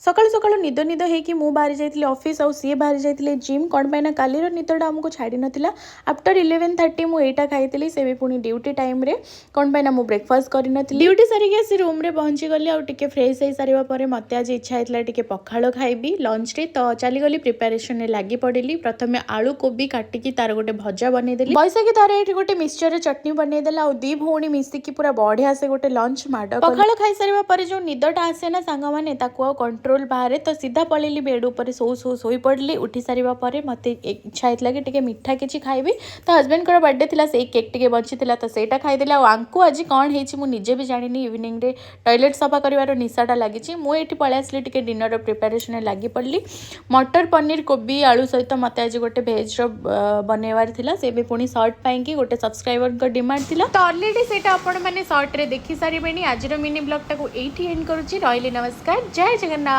सकाळु सकाळु निद निद होइकि मु बाहरी जाइए ऑफिस आउ सी बाहरी जाइए जिम कौन पाई ना कालीर निदटा आमको छाड़ी नथिला। आफ्टर 11:30 मु एटा खाइली से भी पुणी ड्यूटी टाइम रे कौन पाई ना मु ब्रेकफास्ट करनथि। ड्यूटी सारिक आसी रूम रे पहुंची गली आउ टिके फ्रेश हो सारिबा परे मते आज इच्छा हेतला टिके पखाळ खाइबी लंच रे तो चली गली प्रिपरेशन रे लागी पड़िली। प्रथमे आलू कोबी काटिकी तार गोटे भजा बनै देली बैसाखी तार एठी गोटे मिक्सचर रे चटनी बनै देला आउ दी भौणी मिसिकी पूरा बढ़िया से गोटे लंच माड पखाळ खाइ सारिबा परे जो निदटा आसे ना सांग माने ताको आ कंट्रोल बाहर तो सीधा पलैली बेड उपर शोई पड़ली। उठी सारिबा परे मते इच्छा हेतला कि टिके मिठा किछि खाइबी तो हस्बैंड को बर्थडे थिला से केक टिके बचिथिला तो सेटा खाइदेला। आंकु आज कौन हेछि मु निजे भी जानिनी इवनिंग रे टॉयलेट सफा करिवार निशाटा लागिछि। मु एठी पळे आसली टिके डिनर प्रिपरेशन लागी पड़ली। मटर पनीर कोबी आलू सहित मते आज गोटे भेज रो बनेवार थिला से भी पुणी शॉर्ट पाई कि गोटे सब्सक्राइबर को डिमांड थिला तो ऑलरेडी सेटा आपण माने शॉर्ट रे देखि सारिबेनी। आज रो मिनी ब्लॉग टाको एठी एंड करूछि। रहली नमस्कार, जय जगन्नाथ।